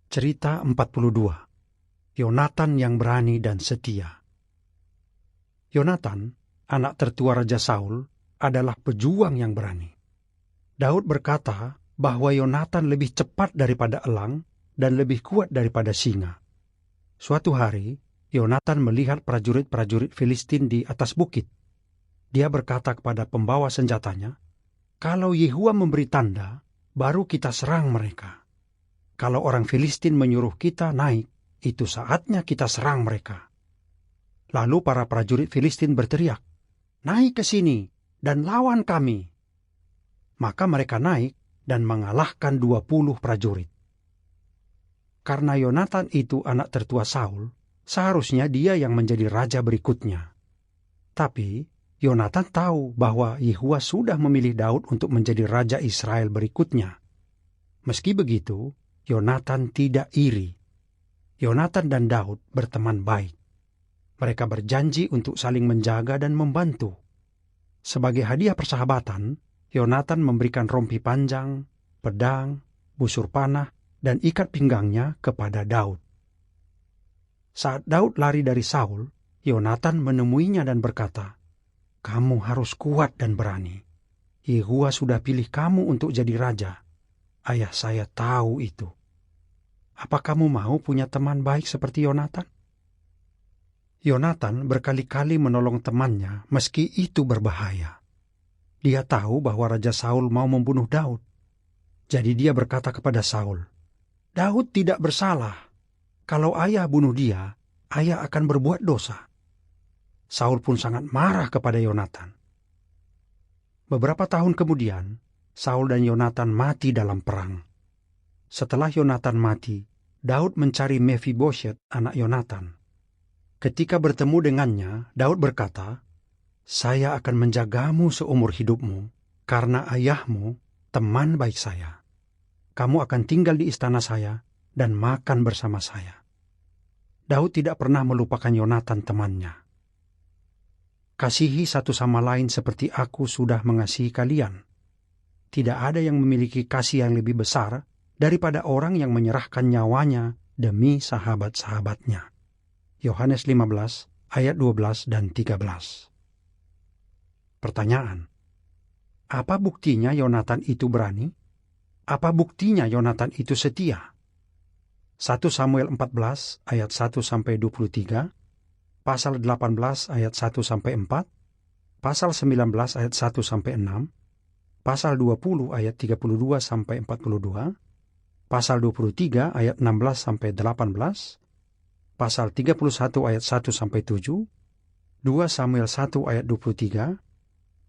Cerita 42. Yonatan yang berani dan setia. Yonatan, anak tertua Raja Saul, adalah pejuang yang berani. Daud berkata bahwa Yonatan lebih cepat daripada elang dan lebih kuat daripada singa. Suatu hari, Yonatan melihat prajurit-prajurit Filistin di atas bukit. Dia berkata kepada pembawa senjatanya, "Kalau Yehua memberi tanda, baru kita serang mereka. Kalau orang Filistin menyuruh kita naik, itu saatnya kita serang mereka." Lalu para prajurit Filistin berteriak, "Naik ke sini dan lawan kami." Maka mereka naik dan mengalahkan 20 prajurit. Karena Yonatan itu anak tertua Saul, seharusnya dia yang menjadi raja berikutnya. Tapi Yonatan tahu bahwa Yehua sudah memilih Daud untuk menjadi raja Israel berikutnya. Meski begitu, Yonatan tidak iri. Yonatan dan Daud berteman baik. Mereka berjanji untuk saling menjaga dan membantu. Sebagai hadiah persahabatan, Yonatan memberikan rompi panjang, pedang, busur panah, dan ikat pinggangnya kepada Daud. Saat Daud lari dari Saul, Yonatan menemuinya dan berkata, "Kamu harus kuat dan berani. Yehua sudah pilih kamu untuk jadi raja. Ayah saya tahu itu. Apa kamu mau punya teman baik seperti Yonatan?" Yonatan berkali-kali menolong temannya meski itu berbahaya. Dia tahu bahwa Raja Saul mau membunuh Daud. Jadi dia berkata kepada Saul, "Daud tidak bersalah. Kalau ayah bunuh dia, ayah akan berbuat dosa." Saul pun sangat marah kepada Yonatan. Beberapa tahun kemudian, Saul dan Yonatan mati dalam perang. Setelah Yonatan mati, Daud mencari Mephibosheth, anak Yonatan. Ketika bertemu dengannya, Daud berkata, "Saya akan menjagamu seumur hidupmu, karena ayahmu teman baik saya. Kamu akan tinggal di istana saya dan makan bersama saya." Daud tidak pernah melupakan Yonatan temannya. "Kasihi satu sama lain seperti aku sudah mengasihi kalian. Tidak ada yang memiliki kasih yang lebih besar daripada orang yang menyerahkan nyawanya demi sahabat-sahabatnya." Yohanes 15 ayat 12 dan 13. Pertanyaan: apa buktinya Yonatan itu berani? Apa buktinya Yonatan itu setia? 1 Samuel 14 ayat 1-23, pasal 18 ayat 1-4, pasal 19 ayat 1-6, pasal 20 ayat 32-42, pasal 23 ayat 16-18, pasal 31 ayat 1-7, 2 Samuel 1 ayat 23,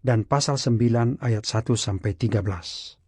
dan pasal 9 ayat 1-13.